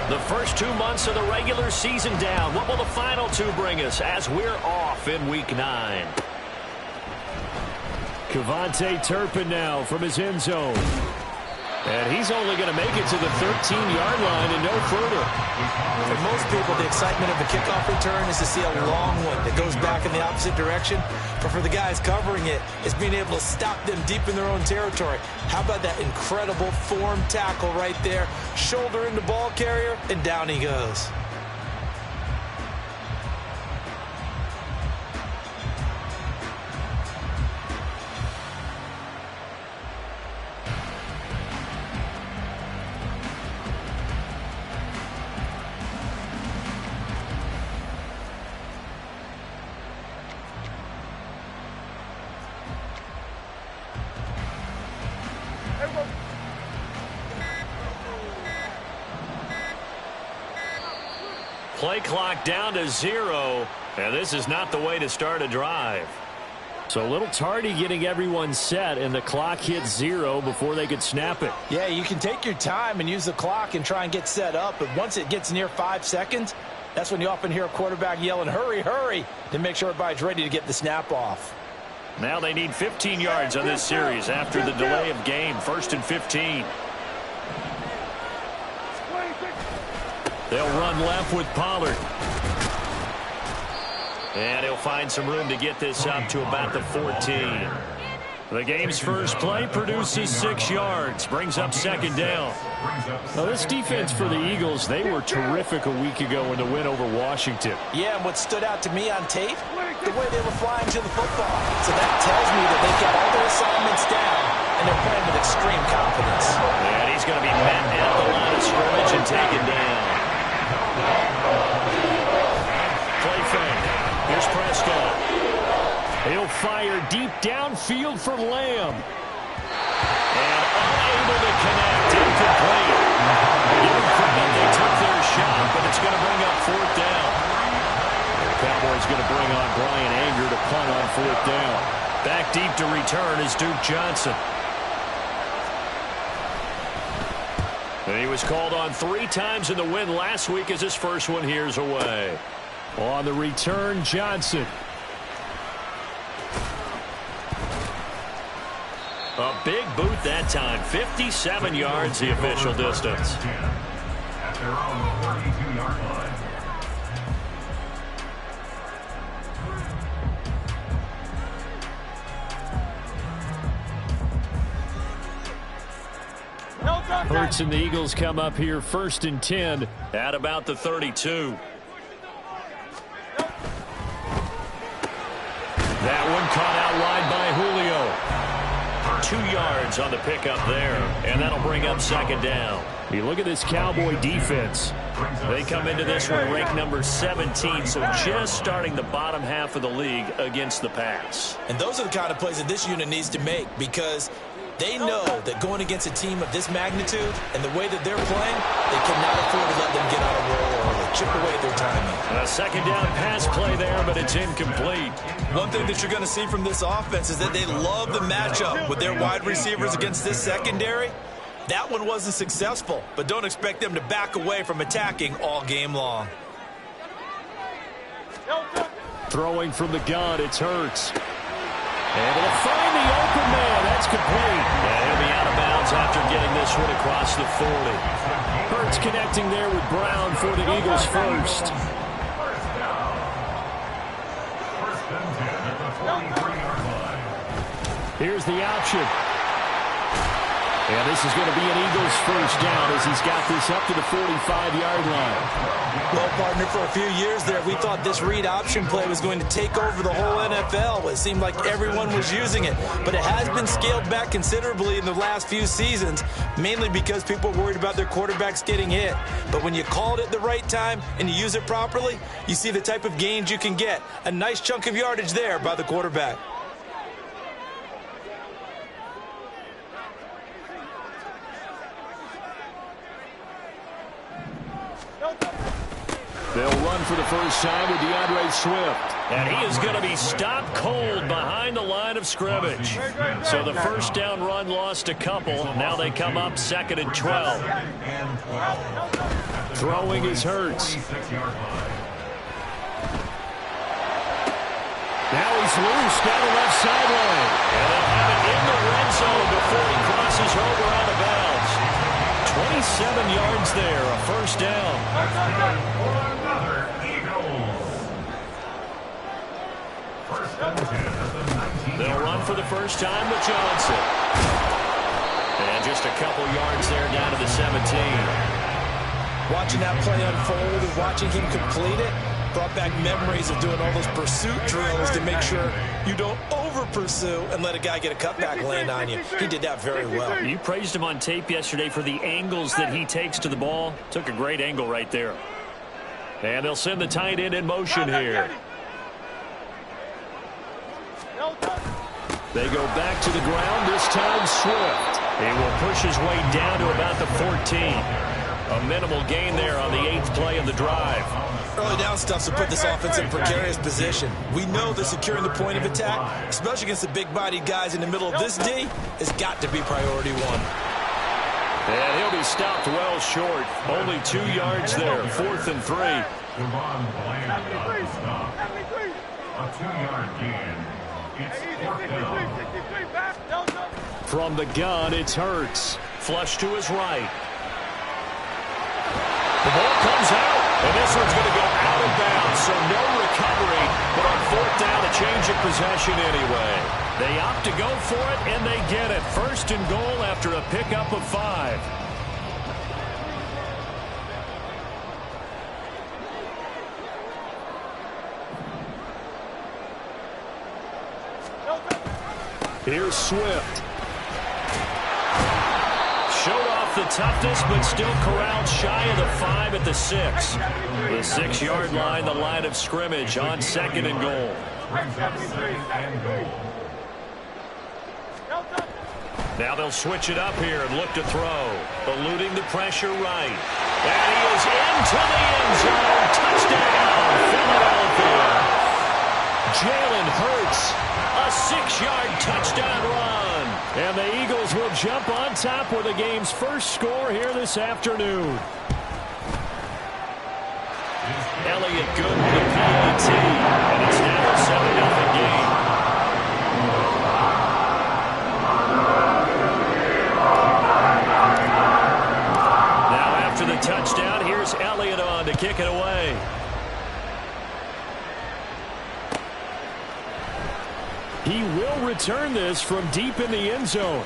The first 2 months of the regular season down. What will the final 2 bring us as we're off in Week 9? Cavante Turpin now from his end zone. And he's only going to make it to the 13-yard line and no further. For most people, the excitement of the kickoff return is to see a long one that goes back in the opposite direction. But for the guys covering it, it's being able to stop them deep in their own territory. How about that incredible form tackle right there? Shoulder in the ball carrier, and down he goes. Play clock down to 0, and this is not the way to start a drive. So a little tardy getting everyone set, and the clock hits 0 before they could snap it. Yeah, you can take your time and use the clock and try and get set up, but once it gets near 5 seconds, that's when you often hear a quarterback yelling, hurry, hurry, to make sure everybody's ready to get the snap off. Now they need 15 yards on this series after the delay of game. 1st and 15. They'll run left with Pollard. And he'll find some room to get this up to about the 14. The game's first play produces 6 yards. Brings up 2nd down. Now this defense for the Eagles, they were terrific a week ago in the win over Washington. Yeah, and what stood out to me on tape, the way they were flying to the football. So that tells me that they've got all their assignments down, and they're playing with extreme confidence. And he's going to be met at the line of scrimmage and taken down. Play fake. Here's Prescott. He'll fire deep downfield for Lamb. And unable to connect. Incomplete. Give them credit. They took their shot, but it's going to bring up 4th down. The Cowboys going to bring on Brian Anger to punt on 4th down. Back deep to return is Duke Johnson. And he was called on 3 times in the win last week as his first one here's away. On the return, Johnson. A big boot that time. 57 yards the official distance. At their own 42-yard line. Hurts and the Eagles come up here 1st and 10 at about the 32. That one caught out wide by Julio. 2 yards on the pickup there, and that'll bring up 2nd down. You look at this Cowboy defense. They come into this one ranked number 17, so just starting the bottom half of the league against the pass. And those are the kind of plays that this unit needs to make, because they know that going against a team of this magnitude and the way that they're playing, they cannot afford to let them get out of roll or chip away at their timing. A 2nd down pass play there, but it's incomplete. One thing that you're going to see from this offense is that they love the matchup with their wide receivers against this secondary. That one wasn't successful, but don't expect them to back away from attacking all game long. Throwing from the gun, it's Hurts. Able to find the open man. That's complete. And he'll be out of bounds after getting this one across the 40. Hurts connecting there with Brown for the Eagles first. Here's the option. And this is going to be an Eagles first down as he's got this up to the 45-yard line. Well, partner, for a few years there, we thought this read option play was going to take over the whole NFL. It seemed like everyone was using it, but it has been scaled back considerably in the last few seasons, mainly because people are worried about their quarterbacks getting hit. But when you call it at the right time and you use it properly, you see the type of gains you can get. A nice chunk of yardage there by the quarterback. They'll run for the first time with DeAndre Swift. And he is going to be stopped cold behind the line of scrimmage. So the first down run lost a couple. Now they come up 2nd and 12. Throwing is Hurts. Now he's loose down the left sideline. And they'll have it in the red zone before he crosses over out of bounds. 27 yards there, a first down. They'll run for the first time with Johnson. And just a couple yards there down to the 17. Watching that play unfold and watching him complete it brought back memories of doing all those pursuit drills to make sure you don't over-pursue and let a guy get a cutback lane on you. He did that very well. You praised him on tape yesterday for the angles that he takes to the ball. Took a great angle right there. And they'll send the tight end in motion here. They go back to the ground, this time Swift. He will push his way down to about the 14. A minimal gain there on the 8th play of the drive. Early down stuff to put this offense in precarious position. We know that securing the point of attack, especially against the big-bodied guys in the middle of this D, has got to be priority one. And he'll be stopped well short. Only 2 yards there, 4th and 3. A 2-yard gain. It's 4th down. From the gun, it's Hurts. Flush to his right. The ball comes out, and this one's going to go out of bounds, so no recovery, but on 4th down, a change of possession anyway. They opt to go for it, and they get it. 1st and goal after a pickup of 5. Here's Swift. Showed off the toughness, but still corralled shy of the 5 at the 6. The 6-yard line, the line of scrimmage on 2nd and goal. Now they'll switch it up here and look to throw. Eluding the pressure right. And he is into the end zone. Touchdown, Philadelphia. Jalen Hurts. A 6-yard touchdown run. And the Eagles will jump on top with the game's first score here this afternoon. Elliott good with the PAT. And it's now a 7-0 game. Now after the touchdown, here's Elliott on to kick it away. He will return this from deep in the end zone.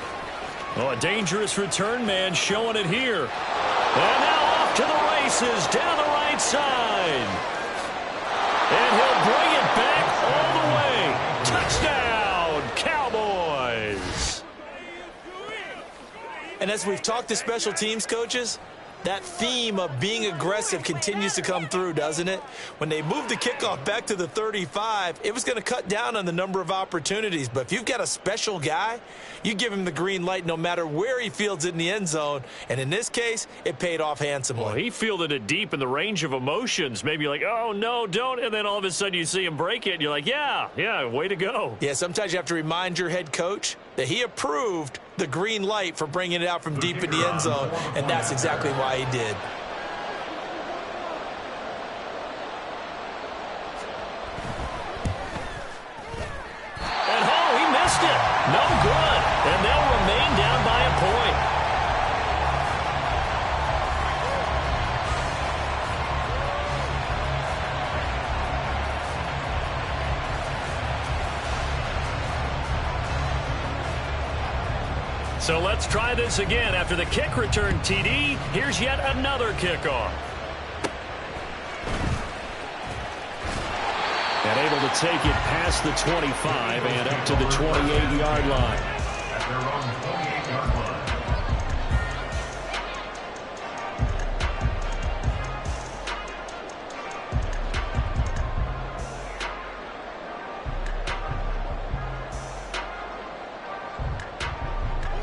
Oh, a dangerous return man showing it here. And now off to the races down the right side. And he'll bring it back all the way. Touchdown, Cowboys. And as we've talked to special teams coaches, that theme of being aggressive continues to come through, doesn't it? When they moved the kickoff back to the 35, it was going to cut down on the number of opportunities. But if you've got a special guy, you give him the green light no matter where he fields it in the end zone. And in this case, it paid off handsomely. Well, he fielded it deep in the range of emotions. Maybe like, oh, no, don't. And then all of a sudden you see him break it, and you're like, yeah, way to go. Yeah, sometimes you have to remind your head coach that he approved the green light for bringing it out from deep in the end zone, and that's exactly why he did. And he missed it. No good. And they'll remain down by a point. So let's try this again. After the kick return TD, here's yet another kickoff. And able to take it past the 25 and up to the 28-yard line. At their own 28-yard line.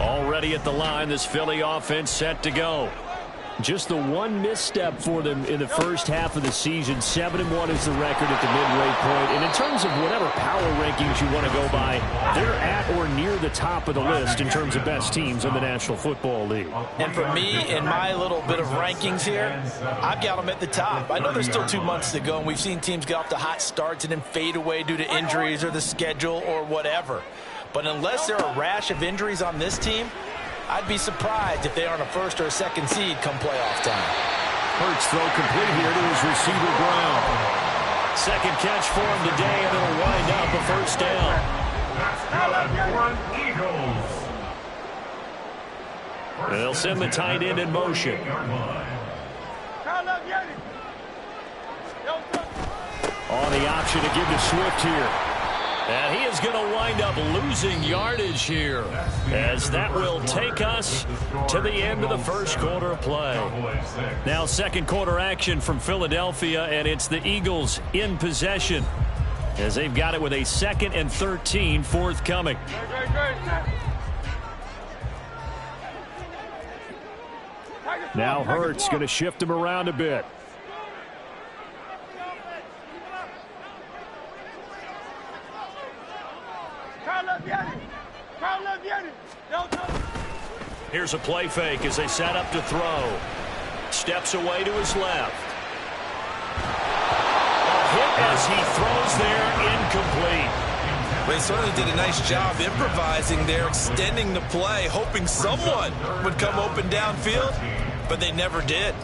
Already at the line, this Philly offense set to go. Just the one misstep for them in the first half of the season. 7-1 is the record at the midway point. And in terms of whatever power rankings you want to go by, they're at or near the top of the list in terms of best teams in the National Football League. And for me, in my little bit of rankings here, I've got them at the top. I know there's still 2 months to go, and we've seen teams get off to hot starts and then fade away due to injuries or the schedule or whatever. But unless there are a rash of injuries on this team, I'd be surprised if they aren't a first or a second seed come playoff time. Hurts throw complete here to his receiver Brown. Second catch for him today, and it'll wind up a first down. And they'll send the tight end in motion. On the option to give to Swift here. And he is going to wind up losing yardage here, as that will take us to the end of the first quarter of play. Now second quarter action from Philadelphia, and it's the Eagles in possession, as they've got it with a 2nd and 13 forthcoming. Now Hurts going to shift him around a bit. Here's a play fake as they set up to throw. Steps away to his left. A hit as he throws there, incomplete. They certainly did a nice job improvising there, extending the play, hoping someone would come open downfield, but they never did.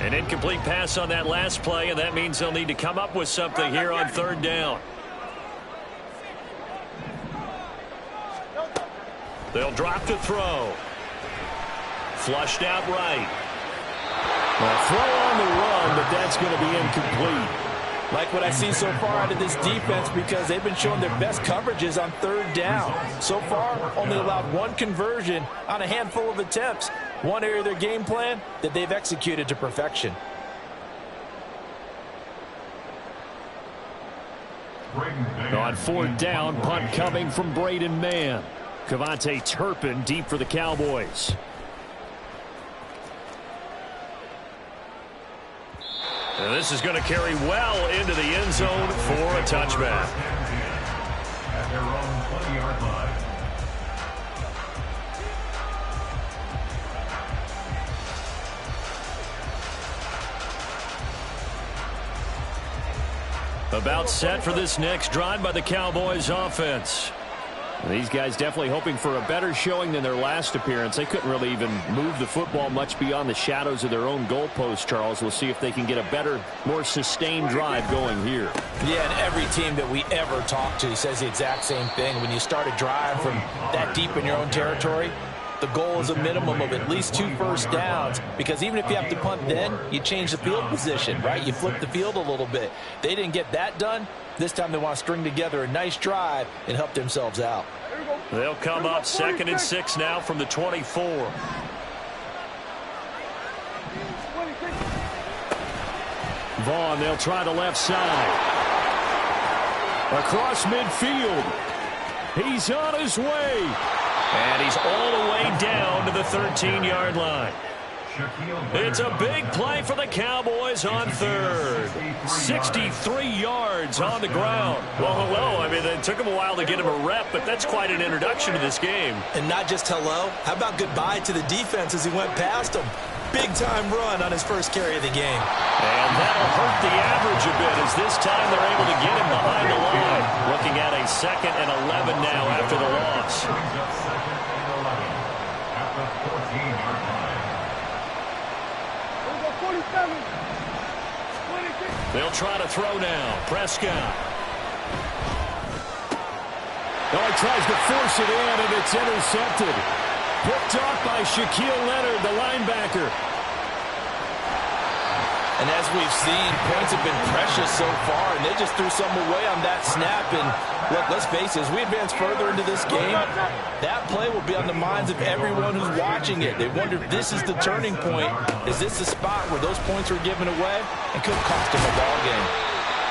An incomplete pass on that last play, and that means they'll need to come up with something here on third down. They'll drop to throw. Flushed out right. Well, throw on the run, but that's going to be incomplete. Like what I see so far out of this defense, because they've been showing their best coverages on third down. So far, only allowed 1 conversion on a handful of attempts. One area of their game plan that they've executed to perfection. On fourth down, punt coming from Braden Mann. Cavante Turpin deep for the Cowboys. And this is going to carry well into the end zone for a touchback. At their own 20-yard line. About set for this next drive by the Cowboys offense. These guys definitely hoping for a better showing than their last appearance. They couldn't really even move the football much beyond the shadows of their own goalpost, Charles. We'll see if they can get a better, more sustained drive going here. Yeah, and every team that we ever talk to says the exact same thing. When you start a drive from that deep in your own territory, the goal is a minimum of at least 2 first downs, because even if you have to punt then, you change the field position, right? You flip the field a little bit. They didn't get that done. This time they want to string together a nice drive and help themselves out. They'll come up 2nd and 6 now from the 24. Vaughn, they'll try the left side. Across midfield. He's on his way. And he's all the way down to the 13-yard line. It's a big play for the Cowboys on third. 63 yards on the ground. Well, hello. I mean, it took him a while to get him a rep, but that's quite an introduction to this game. And not just hello. How about goodbye to the defense as he went past him? Big-time run on his first carry of the game. And that'll hurt the average a bit, as this time they're able to get him behind the line. Looking at a 2nd and 11 now after the loss. They'll try to throw now. Prescott. Oh, he tries to force it in, and it's intercepted. Picked off by Shaquille Leonard, the linebacker. And as we've seen, points have been precious so far, and they just threw some away on that snap. And look, let's face it, as we advance further into this game, that play will be on the minds of everyone who's watching it. They wonder if this is the turning point. Is this the spot where those points were given away and could cost them a ball game?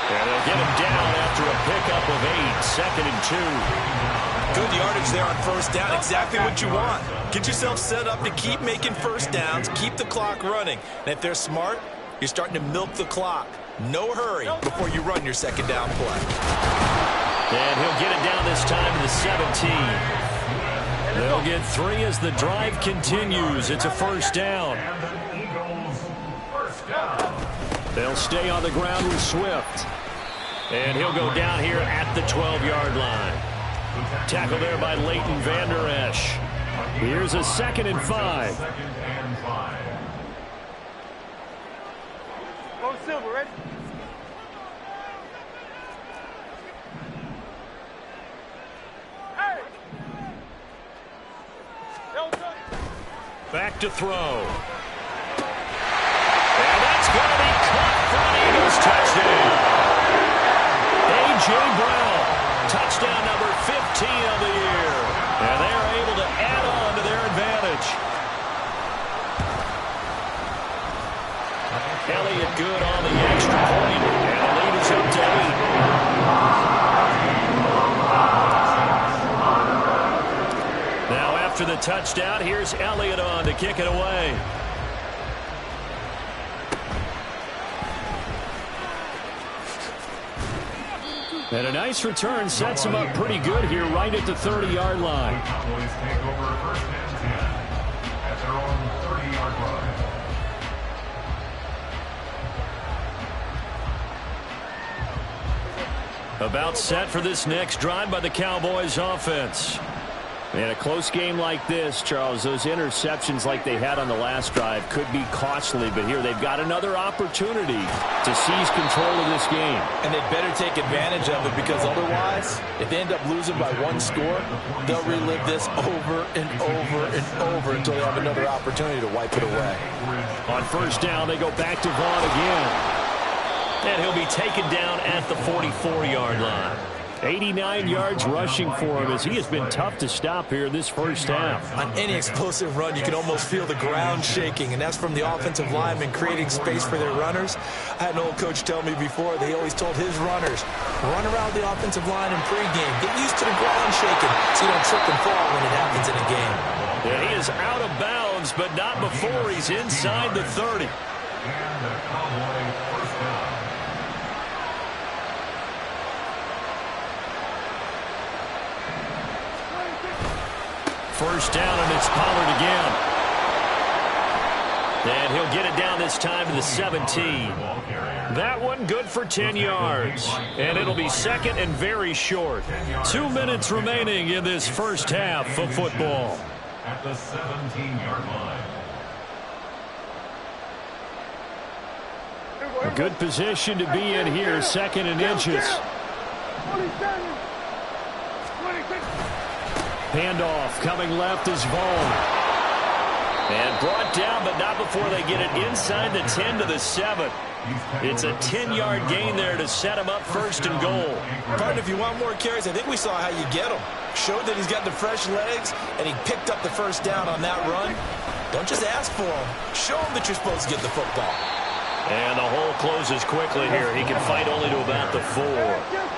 And they'll get him down after a pickup of 8, 2nd and 2. Good yardage there on first down. Exactly what you want. Get yourself set up to keep making first downs, keep the clock running. And if they're smart, you're starting to milk the clock. No hurry before you run your second down play. And he'll get it down this time to the 17. They'll get 3 as the drive continues. It's a first down. They'll stay on the ground with Swift. And he'll go down here at the 12-yard line. Tackle there by Leighton Vander Esch. Here's a 2nd and 5. Go Silver, ready? Hey! Back to throw. And that's going to be caught for an Eagles touchdown. A.J. Brown, touchdown number 15 of the year. And they are able to add on to their advantage. Elliott good on the extra point. And the lead is up to 8. Now after the touchdown, here's Elliott on to kick it away. And a nice return sets him up pretty good here right at the 30-yard line. Cowboys take over first and 10 at their own 30-yard line. About set for this next drive by the Cowboys offense. In a close game like this, Charles, those interceptions like they had on the last drive could be costly, but here they've got another opportunity to seize control of this game. And they'd better take advantage of it, because otherwise, if they end up losing by 1 score, they'll relive this over and over and over until they have another opportunity to wipe it away. On first down, they go back to Vaughn again. And he'll be taken down at the 44-yard line. 89 yards rushing for him, as he has been tough to stop here this first half. On any explosive run, you can almost feel the ground shaking, and that's from the offensive linemen creating space for their runners. I had an old coach tell me before, they always told his runners, run around the offensive line in pregame. Get used to the ground shaking so you don't trip and fall when it happens in a game. Yeah, he is out of bounds, but not before he's inside the 30. And the Cowboy first down. First down, and it's Pollard again. And he'll get it down this time to the 17. That one good for 10 yards. And it'll be second and very short. 2 minutes remaining in this first half of football. At the 17-yard line. A good position to be in here, 2nd and inches. Handoff coming left is Vaughn. And brought down, but not before they get it inside the 10 to the 7. It's a 10-yard gain there to set him up first and goal. Pardon, if you want more carries, I think we saw how you get him. Showed that he's got the fresh legs, and he picked up the first down on that run. Don't just ask for him. Show him that you're supposed to get the football. And the hole closes quickly here. He can fight only to about the 4.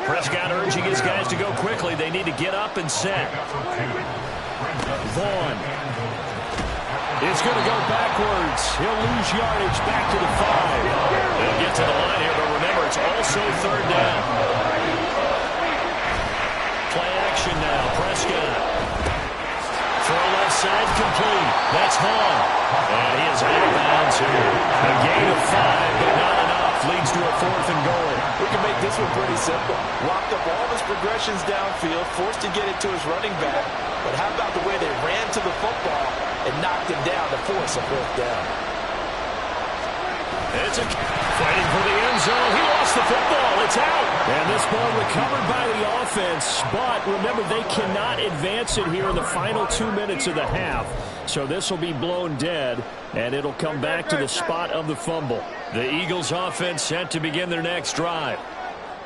Prescott urging his guys to go quickly. They need to get up and set. Vaughn is going to go backwards. He'll lose yardage back to the 5. They'll get to the line here, but remember, it's also third down. Play action now. Prescott. Throw left side complete. That's Vaughn. And he is out of bounds here. A gain of 5, but not enough. Leads to a 4th and goal. We can make this one pretty simple. Locked up all his progressions downfield, forced to get it to his running back. But how about the way they ran to the football and knocked him down to force a 4th down? It's fighting for the end zone. He lost the football. It's out. And this ball recovered by the offense. But remember, they cannot advance it here in the final 2 minutes of the half. So this will be blown dead, and it'll come back to the spot of the fumble. The Eagles offense set to begin their next drive.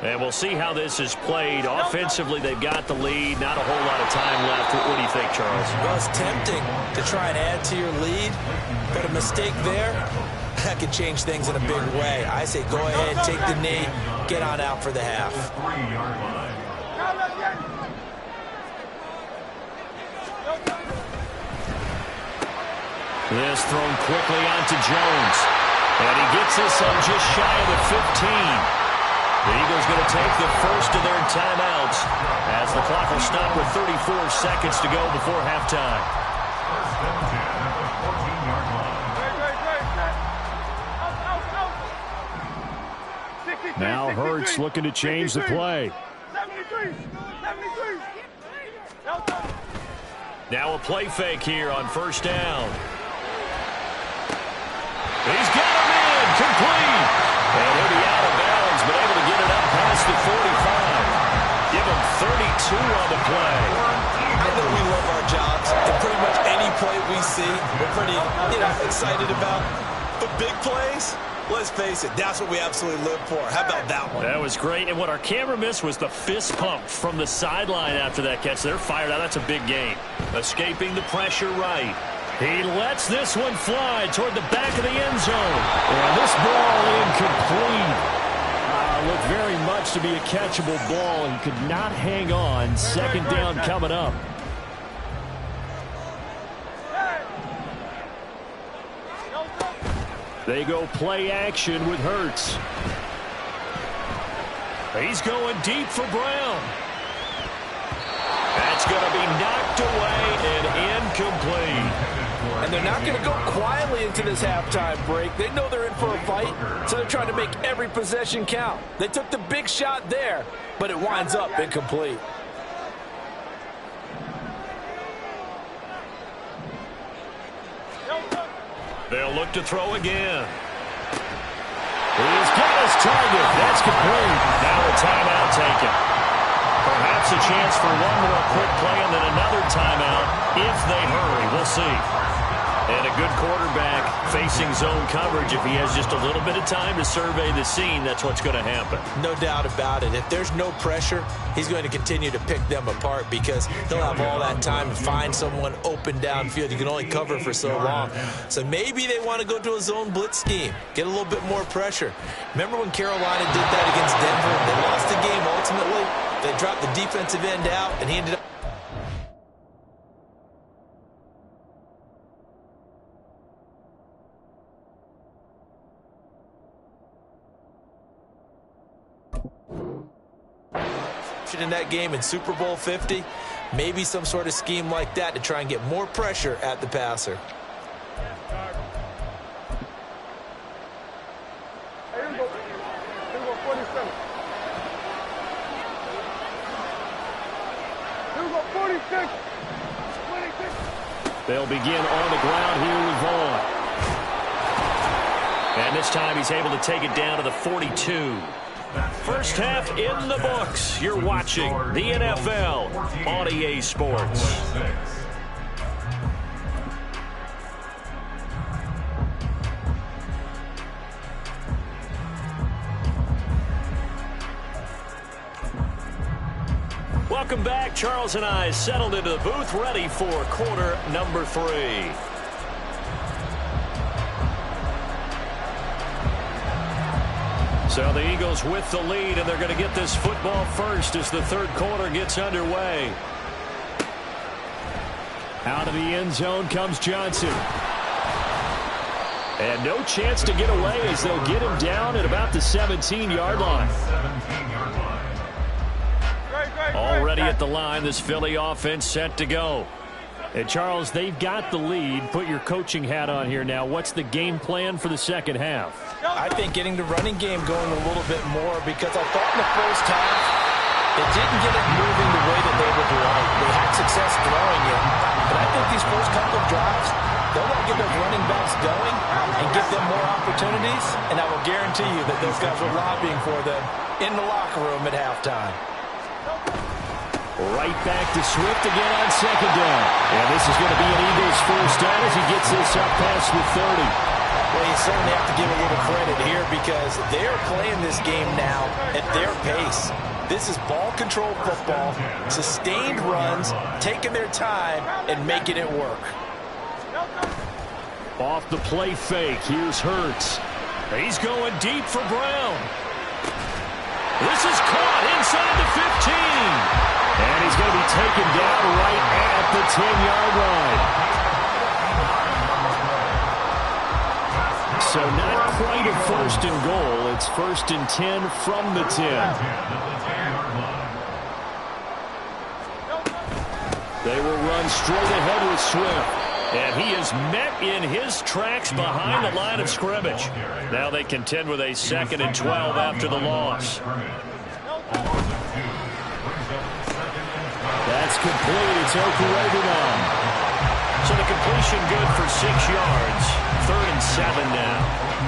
And we'll see how this is played. Offensively, they've got the lead. Not a whole lot of time left. What do you think, Charles? Well, it's tempting to try and add to your lead, but a mistake there, that could change things in a big way. I say go ahead, take the knee, get on out for the half. 3-yard line. This thrown quickly onto Jones. And he gets this up just shy of the 15. The Eagles going to take the first of their timeouts as the clock will stop with 34 seconds to go before halftime. Now Hurts looking to change the play. Now a play fake here on first down. He's got him in, complete. And he'll be out of bounds, but able to get it up past the 45. Give him 32 on the play. I know we love our jobs, and pretty much any play we see, we're pretty, excited about. But big plays, let's face it, that's what we absolutely live for. How about that one? That was great, and what our camera missed was the fist pump from the sideline after that catch. They're fired out. That's a big gain. Escaping the pressure right. He lets this one fly toward the back of the end zone. And this ball incomplete. Looked very much to be a catchable ball. He could not hang on. Second down coming up. They go play action with Hurts. He's going deep for Brown. That's going to be knocked away and incomplete. And they're not going to go quietly into this halftime break. They know they're in for a fight, so they're trying to make every possession count. They took the big shot there, but it winds up incomplete. They'll look to throw again. He's got his target. That's complete. Now a timeout taken. Perhaps a chance for one more quick play and then another timeout if they hurry. We'll see. And a good quarterback facing zone coverage. If he has just a little bit of time to survey the scene, that's what's going to happen. No doubt about it. If there's no pressure, he's going to continue to pick them apart because he'll have all that time to find someone open downfield. You can only cover for so long. So maybe they want to go to a zone blitz scheme, get a little bit more pressure. Remember when Carolina did that against Denver? They lost the game ultimately. They dropped the defensive end out, and he ended up in that game in Super Bowl 50. Maybe some sort of scheme like that to try and get more pressure at the passer. They'll begin on the ground here with Vaughn. And this time he's able to take it down to the 42. First half in the books. You're watching the NFL on EA Sports. Welcome back. Charles and I settled into the booth, ready for quarter number 3. So the Eagles with the lead, and they're going to get this football first as the third quarter gets underway. Out of the end zone comes Johnson. And no chance to get away as they'll get him down at about the 17-yard line. Already at the line, this Philly offense set to go. And Charles, they've got the lead. Put your coaching hat on here now. What's the game plan for the second half? I think getting the running game going a little bit more because I thought in the first half they didn't get it moving the way that they would like. They had success throwing it. But I think these first couple of drives, they'll want to get those running backs going and give them more opportunities. And I will guarantee you that those guys were lobbying for them in the locker room at halftime. Right back to Swift again on second down. And this is going to be an Eagles first down as he gets this up past the 30. Well, you certainly have to give a little credit here because they're playing this game now at their pace. This is ball control football, sustained runs, taking their time and making it work. Off the play fake, here's Hurts. He's going deep for Brown. This is caught inside the 15. And he's going to be taken down right at the 10-yard line. gain of 1st and goal. It's 1st and 10 from the 10. They will run straight ahead with Swift. And he is met in his tracks behind the line of scrimmage. Now they contend with a 2nd and 12 after the loss. That's complete. It's Okurebunon. So the completion good for 6 yards. 3rd and 7 now.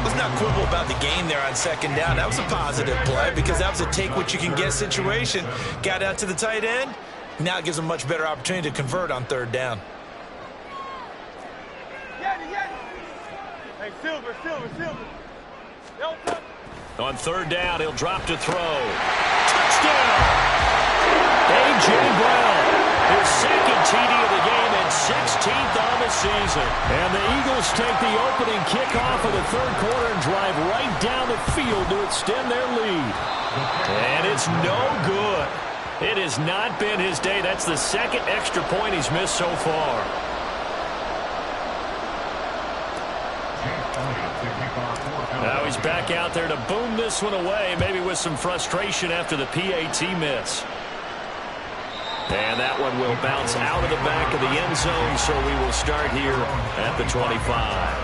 Let's not quibble about the gain there on 2nd down. That was a positive play because that was a take-what-you-can-get situation. Got out to the tight end. Now it gives them a much better opportunity to convert on 3rd down. Hey, Silver. On 3rd down, he'll drop to throw. Touchdown! A.J. Brown, his 2nd TD of the game and 16th on the season. And the Eagles take the opening kickoff of the 3rd quarter and drive right down the field to extend their lead. And it's no good. It has not been his day. That's the 2nd extra point he's missed so far. Now he's back out there to boom this one away, maybe with some frustration after the PAT miss. And that one will bounce out of the back of the end zone, so we will start here at the 25.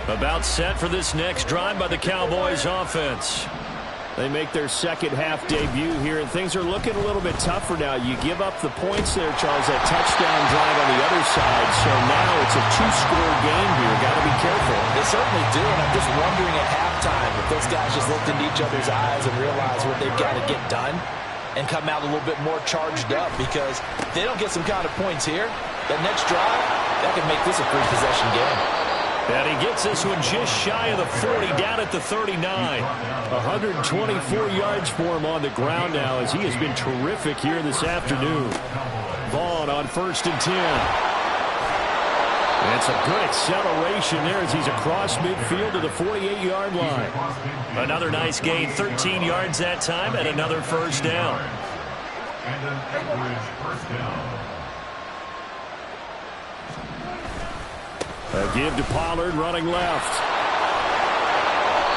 About set for this next drive by the Cowboys offense. They make their 2nd half debut here, and things are looking a little bit tougher now. You give up the points there, Charles, that touchdown drive on the other side. So now it's a 2-score game here. Got to be careful. They certainly do, and I'm just wondering at halftime if those guys just looked into each other's eyes and realized what they've got to get done and come out a little bit more charged up, because if they don't get some kind of points here, that next drive, that could make this a 3-possession game. And he gets this one just shy of the 40, down at the 39. 124 yards for him on the ground now, as he has been terrific here this afternoon. Vaughn on 1st and 10. And it's a good acceleration there as he's across midfield to the 48-yard line. Another nice gain, 13 yards that time, and another 1st down. And an average 1st down. A give to Pollard running left.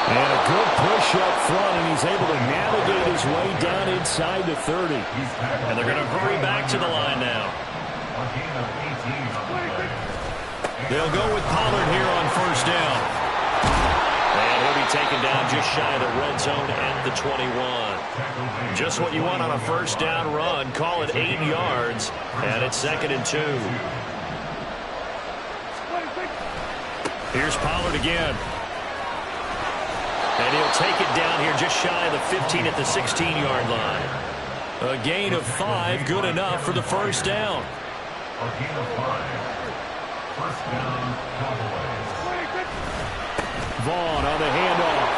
And a good push up front, and he's able to navigate his way down inside the 30. And they're going to hurry back to the line now. They'll go with Pollard here on 1st down. And he'll be taken down just shy of the red zone at the 21. Just what you want on a 1st down run. Call it 8 yards, and it's 2nd and 2. Here's Pollard again. And he'll take it down here just shy of the 15 at the 16-yard line. A gain of 5, good enough for the 1st down. A gain of 5. 1st down, Cowboys. Vaughn on the handoff.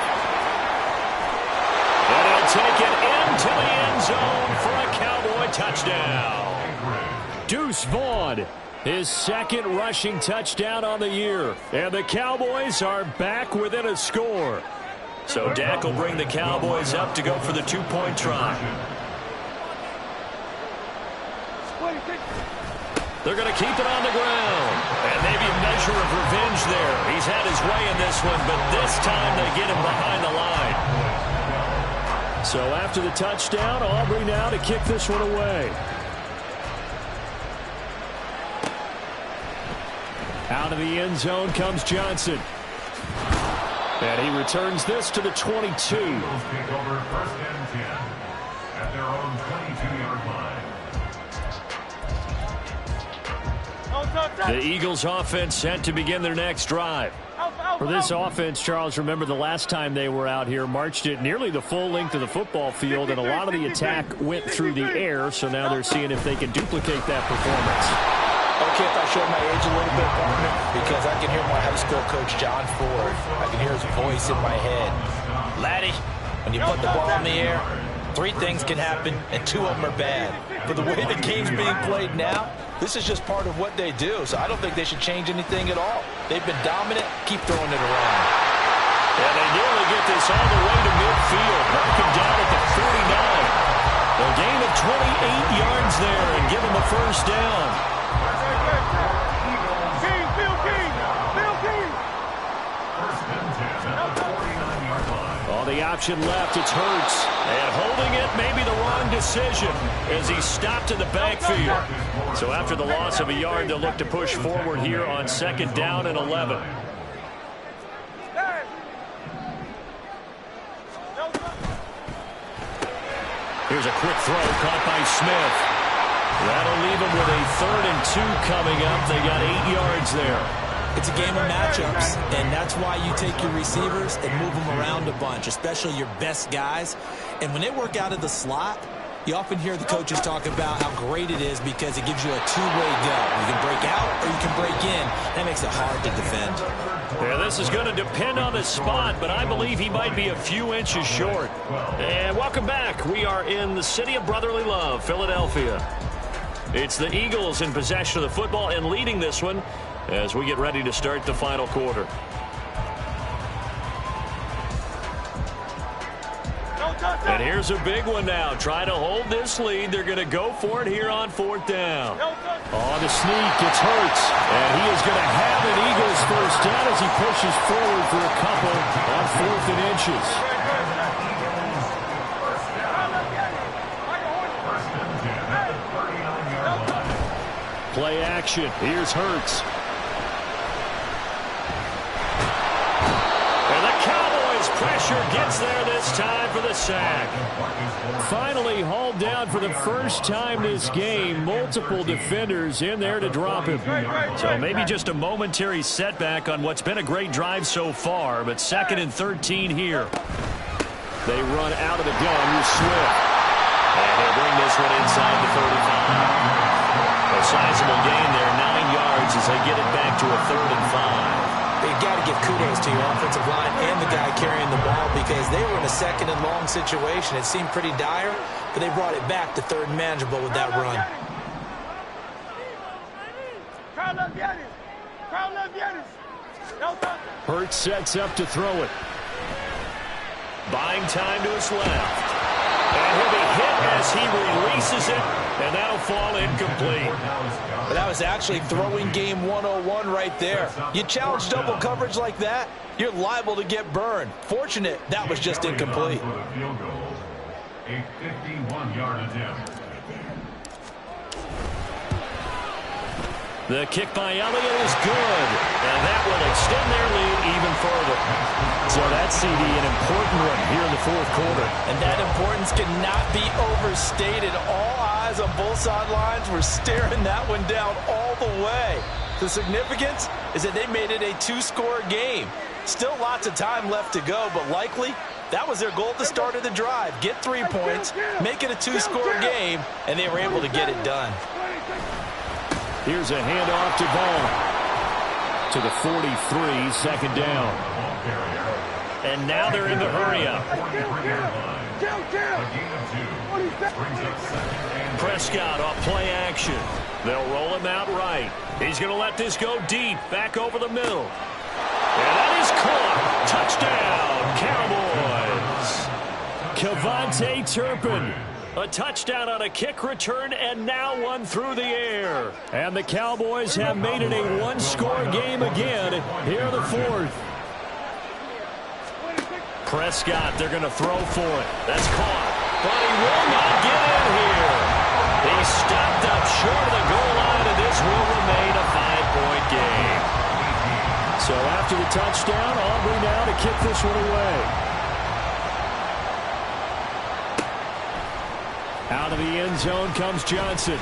And he'll take it into the end zone for a Cowboy touchdown. Deuce Vaughn, his 2nd rushing touchdown on the year. And the Cowboys are back within a score. So Dak will bring the Cowboys up to go for the 2-point try. They're going to keep it on the ground. And maybe a measure of revenge there. He's had his way in this one, but this time they get him behind the line. So after the touchdown, Aubrey now to kick this one away. Out of the end zone comes Johnson. And he returns this to the 22. Eagles take over 1st and 10 at their own 22-yard line. The Eagles offense set to begin their next drive. For this offense, Charles, remember the last time they were out here, marched it nearly the full length of the football field, and a lot of the attack went through the air, so now they're seeing if they can duplicate that performance. Okay, if I show my age a little bit, partner, because I can hear my high school coach, John Ford. I can hear his voice in my head. Laddie, when you put the ball in the air, 3 things can happen, and 2 of them are bad. But the way the game's being played now, this is just part of what they do, so I don't think they should change anything at all. They've been dominant. Keep throwing it around. And they nearly get this all the way to midfield. Mark him down at the 49. A gain of 28 yards there and give him the first down. On the option left, it's Hurts. And holding it may be the wrong decision as he stopped in the backfield. So after the loss of a yard, they'll look to push forward here on 2nd down and 11. Here's a quick throw caught by Smith. That'll leave him with a 3rd and 2 coming up. They got 8 yards there. It's a game of matchups, and that's why you take your receivers and move them around a bunch, especially your best guys. And when they work out of the slot, you often hear the coaches talk about how great it is because it gives you a two-way go. You can break out or you can break in. That makes it hard to defend. Yeah, this is going to depend on the spot, but I believe he might be a few inches short. And welcome back. We are in the city of brotherly love, Philadelphia. It's the Eagles in possession of the football and leading this one as we get ready to start the final quarter. And here's a big one now. Try to hold this lead. They're going to go for it here on 4th down. On the sneak, it's Hurts. And he is going to have an Eagles first down as he pushes forward for a couple on 4th and inches. Play action. Here's Hurts. And the Cowboys pressure gets there this time for the sack. Finally hauled down for the first time this game. Multiple defenders in there to drop him. So maybe just a momentary setback on what's been a great drive so far, but 2nd and 13 here. They run out of the gun with Swift. And they'll bring this one inside the 35. A sizable gain there, 9 yards as they get it back to a 3rd and 5. You've got to give kudos to your offensive line and the guy carrying the ball because they were in a 2nd and long situation. It seemed pretty dire, but they brought it back to 3rd and manageable with that run. Hurts sets up to throw it. Buying time to his left. And he'll be hit as he releases it, and that'll fall incomplete. But that was actually throwing game 101 right there. You challenge double coverage like that, you're liable to get burned. Fortunate that was just incomplete. A 51-yard attempt. The kick by Elliott is good, and that will extend their lead even further. So that's, CD, an important one here in the 4th quarter. And that importance cannot be overstated. All eyes on both sidelines were staring that one down all the way. The significance is that they made it a 2-score game. Still lots of time left to go, but likely that was their goal at the start of the drive. Get 3 points, make it a 2-score game, and they were able to get it done. Here's a handoff to Vaughn. To the 43, 2nd down. And now they're in the hurry-up. Prescott off play action. They'll roll him out right. He's going to let this go deep, back over the middle. And that is caught. Touchdown, Cowboys. Kevontae Turpin. A touchdown on a kick return, and now one through the air. And the Cowboys have made it a 1-score game again here in the 4th. Prescott, they're going to throw for it. That's caught, but he will not get in here. He stopped up short of the goal line, and this will remain a 5-point game. So after the touchdown, Aubrey now to kick this one away. Out of the end zone comes Johnson.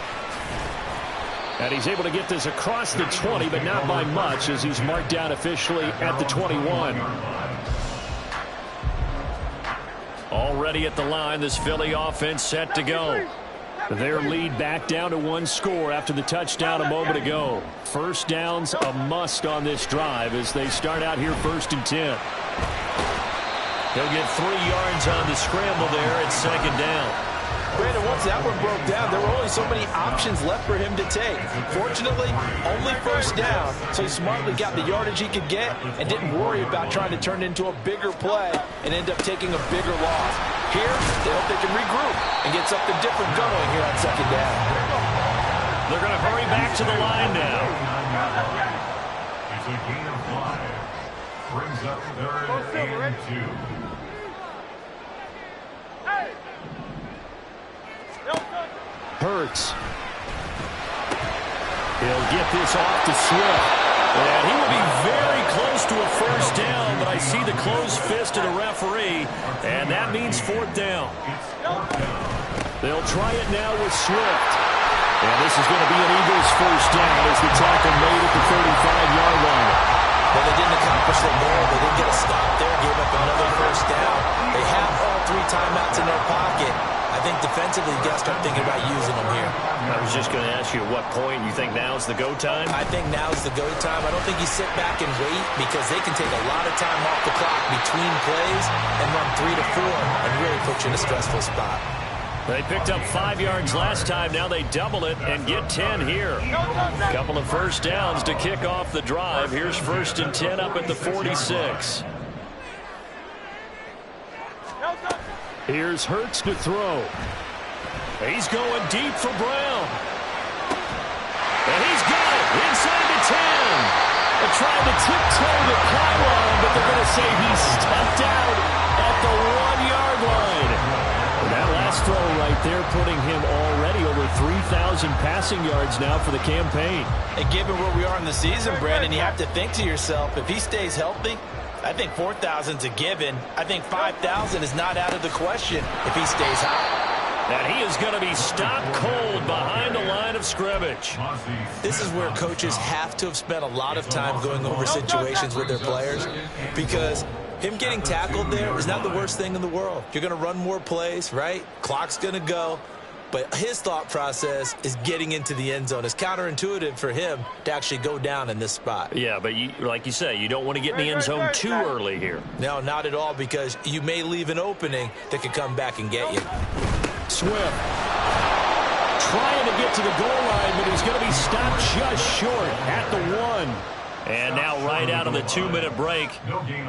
And he's able to get this across the 20, but not by much as he's marked down officially at the 21. Already at the line, this Philly offense set to go. Their lead back down to 1 score after the touchdown a moment ago. First down's a must on this drive as they start out here 1st and 10. He'll get 3 yards on the scramble there at 2nd down. Brandon, once that one broke down, there were only so many options left for him to take. Fortunately, only first down, so he smartly got the yardage he could get and didn't worry about trying to turn it into a bigger play and end up taking a bigger loss. Here, they hope they can regroup and get something different going here on second down. They're going to hurry back to the line now. It's a gain of 5. Brings up third and 2. Hurts. He'll get this off to Swift. And he will be very close to a first down, but I see the closed fist of the referee, and that means fourth down. They'll try it now with Swift. And this is going to be an Eagles first down as the tackle made at the 35-yard line. Well, they didn't accomplish their goal. They didn't get a stop there, gave up another first down. They have all 3 timeouts in their pocket. I think defensively, you got to start thinking about using them here. I was just going to ask you at what point you think now's the go time? I think now's the go time. I don't think you sit back and wait because they can take a lot of time off the clock between plays and run 3 to 4 and really put you in a stressful spot. They picked up 5 yards last time. Now they double it and get 10 here. A couple of first downs to kick off the drive. Here's first and 10 up at the 46. Here's Hurts to throw. He's going deep for Brown. And he's got it inside the 10. They tried to tiptoe the pylon, but they're going to say he stepped out at the 1-yard line. And that last throw right there putting him already over 3,000 passing yards now for the campaign. And given where we are in the season, Brandon, you have to think to yourself, if he stays healthy, I think 4,000's a given. I think 5,000 is not out of the question if he stays hot. And he is going to be stopped cold behind the line of scrimmage. This is where coaches have to have spent a lot of time going over situations with their players because him getting tackled there is not the worst thing in the world. You're going to run more plays, right? Clock's going to go. But his thought process is getting into the end zone. It's counterintuitive for him to actually go down in this spot. Yeah, but like you say, you don't want to get in the end zone too early here. No, not at all, because you may leave an opening that could come back and get you. Swift trying to get to the goal line, but he's going to be stopped just short at the 1. And now right out of the 2-minute break,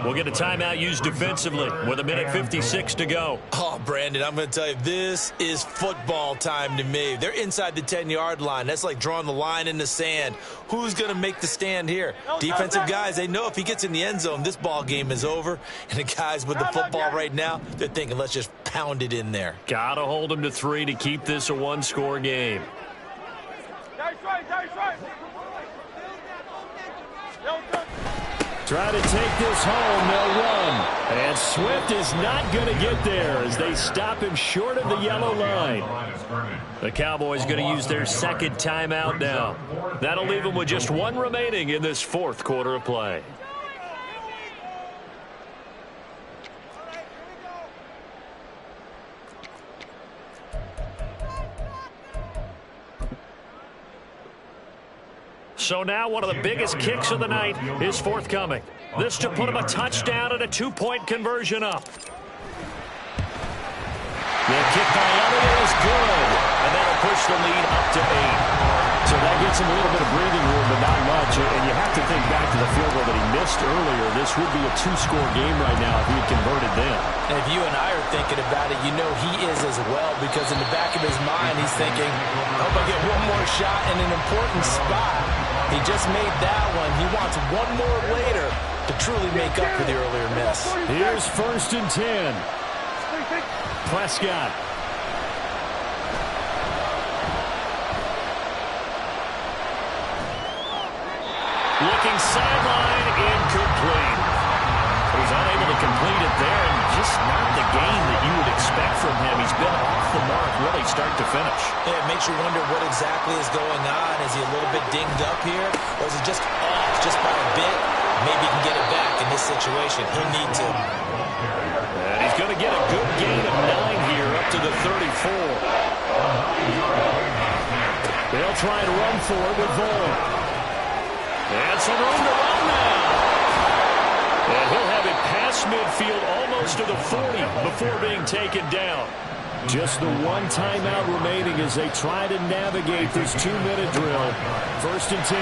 we'll get a timeout used defensively with 1:56 to go. Oh, Brandon, I'm going to tell you, this is football time to me. They're inside the 10-yard line. That's like drawing the line in the sand. Who's going to make the stand here? Defensive guys, they know if he gets in the end zone, this ball game is over. And the guys with the football right now, they're thinking, let's just pound it in there. Got to hold them to 3 to keep this a 1-score game. Try to take this home, they'll run. And Swift is not going to get there as they stop him short of the yellow line. The Cowboys going to use their second timeout now. That'll leave them with just 1 remaining in this 4th quarter of play. So now one of the biggest kicks of the night is forthcoming. This to put him a touchdown and a 2-point conversion up. The kick by Elliott is good, and that'll push the lead up to 8. So that gets him a little bit of breathing room, but not much. And you have to think back to the field goal that he missed earlier. This would be a 2-score game right now if he had converted then. And if you and I are thinking about it, you know he is as well, because in the back of his mind, he's thinking, I hope I get one more shot in an important spot. He just made that one. He wants one more later to truly make up for the earlier miss. Here's first and 10. Prescott. Looking sideline, incomplete. He's unable to complete it there, and just not the game that you would expect from him. He's been off the mark really start to finish. Yeah, it makes you wonder what exactly is going on. Is he a little bit dinged up here, or is it just off just by a bit? Maybe he can get it back in this situation. He'll need to. And he's going to get a good gain of 9 here up to the 34. They'll try to run for it with Vaughn. And some room to run now. And he'll have it past midfield almost to the 40 before being taken down. Just the one timeout remaining as they try to navigate this 2-minute drill. 1st and 10.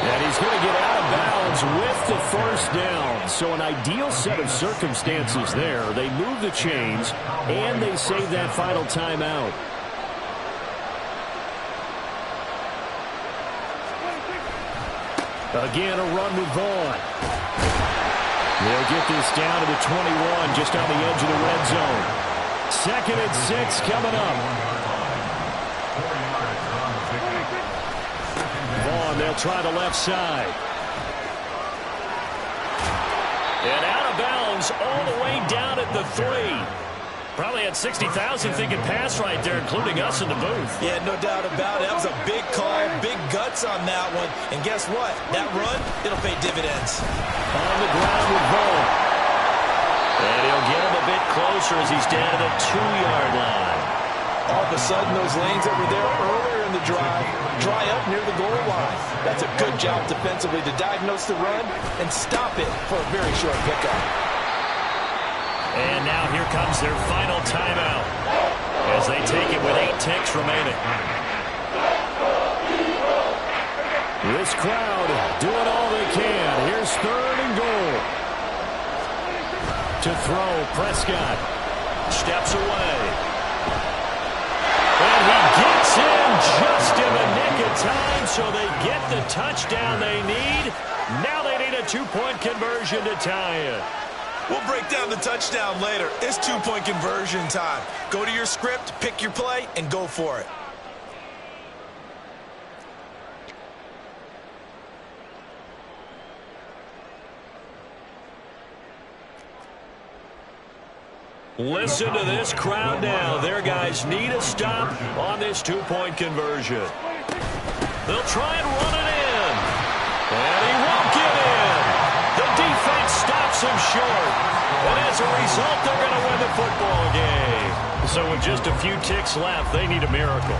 And he's going to get out of bounds with the first down. So an ideal set of circumstances there. They move the chains, and they save that final timeout. Again, a run with Vaughn. They'll get this down to the 21, just on the edge of the red zone. 2nd and 6 coming up. Vaughn, they'll try the left side. And out of bounds all the way down at the 3. Probably had 60,000 thinking pass right there, including us in the booth. Yeah, no doubt about it. That was a big call, big guts on that one. And guess what? That run, it'll pay dividends. On the ground with Vaughn. And he'll get him a bit closer as he's down to the 2-yard line. All of a sudden, those lanes that were there earlier in the drive dry up near the goal line. That's a good job defensively to diagnose the run and stop it for a very short pickup. And now here comes their final timeout as they take it with 8 ticks remaining. This crowd doing all they can. Here's 3rd and goal. To throw, Prescott. Steps away. And he gets in just in the nick of time, so they get the touchdown they need. Now they need a 2-point conversion to tie it. We'll break down the touchdown later. It's 2-point conversion time. Go to your script, pick your play, and go for it. Listen to this crowd now. Their guys need a stop on this 2-point conversion. They'll try and run it in. And he won't get in. The defense stops him short. And as a result, they're going to win the football game. So with just a few ticks left, they need a miracle.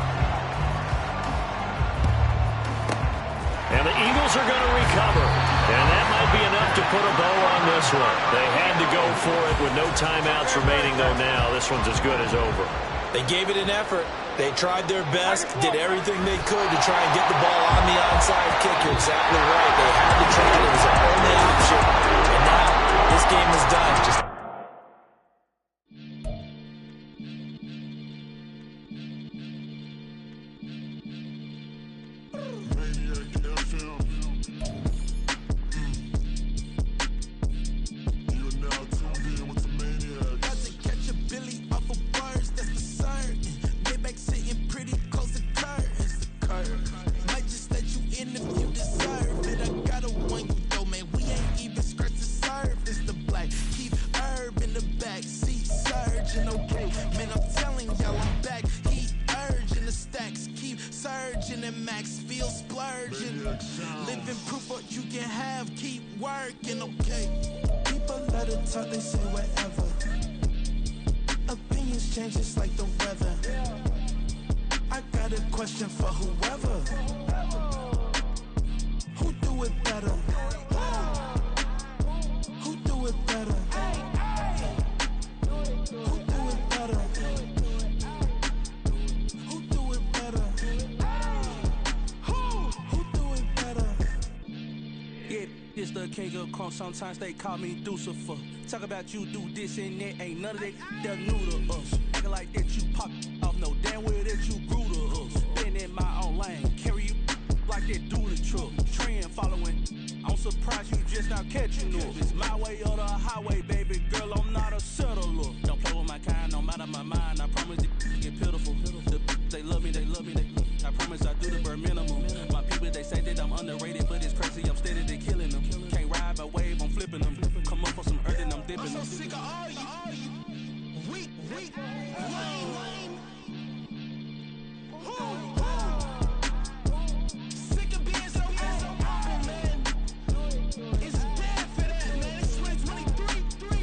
And the Eagles are going to recover. And that might be enough to put a bow on this one. They had to go for it with no timeouts remaining, though now this one's as good as over. They gave it an effort. They tried their best, did everything they could to try and get the ball on the onside kick. You're exactly right. They had to try it. It was their only option. And now this game is done. Just living proof what you can have, keep working, okay? People let it talk, they say whatever. Opinions change just like the weather. I got a question for whoever. Who do it better? Who do it better? Who do it better? Who do it better? Who do it better? Yeah, this the king of crunk. Sometimes they call me Lucifer. Talk about you do this and that. Ain't none of that they're new to us. Acting like that you pop off. No damn well that you grew to us. Been in my own lane. Carry you like that do the truck. Trend following. I'm surprised you just not catching up. It's my way or the highway, baby girl. I'm not a settler. Don't play with my kind, no matter my mind. I promise it get pitiful. They love me, they love me, they. I promise I do the bare minimum. My people, they say that I'm underrated, but it's crazy. I'm steady, they killing them. Can't ride my wave, I'm flipping them. Come up for some earth and I'm dipping them. I'm so sick of all you weak, lame. Sick of being so open, man. It's dead for that, man. It's 2023.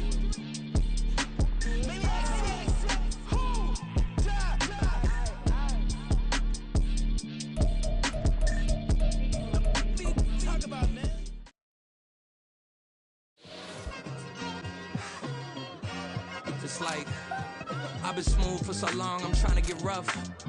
Maybe I see. Talk about, man. it's like I've been smooth for so long, I'm trying to get rough.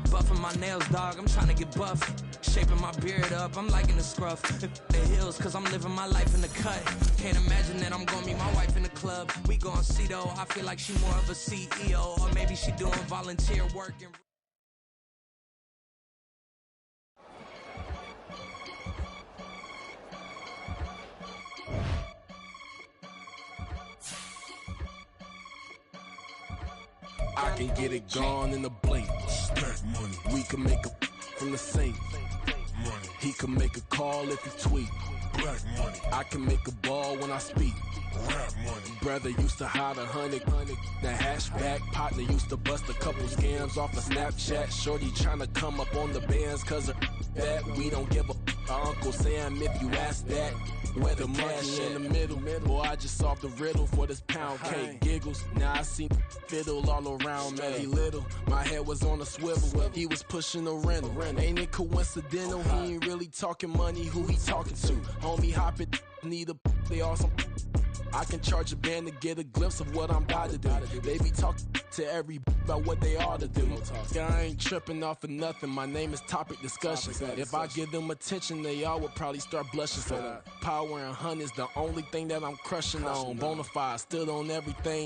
Buffing my nails, dog, I'm trying to get buff. Shaping my beard up, I'm liking the scruff. The hills, cause I'm living my life in the cut. Can't imagine that I'm gonna meet my wife in the club. We gon' see though, I feel like she more of a CEO. Or maybe she doing volunteer work and I can get it gone in a blink. Stack money. We can make a from the safe. Money. He can make a call if he tweet. Black money. I can make a ball when I speak. Rap money. Brother used to hide 100. The hashback partner used to bust a couple scams off of Snapchat. Shorty tryna come up on the bands cause of that. We don't give a Uncle Sam if you ask that. Where the money in the middle. Boy, I just solved the riddle for this pound cake. Giggles, now I see fiddle all around me. He little, my head was on a swivel. He was pushing a rental. Ain't it coincidental? He ain't really talking money, who he talking to? Homie hopping, need a they awesome. I can charge a band to get a glimpse of what I'm about to do. They be talking to every about what they ought to do. I ain't tripping off of nothing. My name is Topic Discussion. If I give them attention, they all would probably start blushing. So power and hunt is the only thing that I'm crushing on. Bonafide, stood on everything.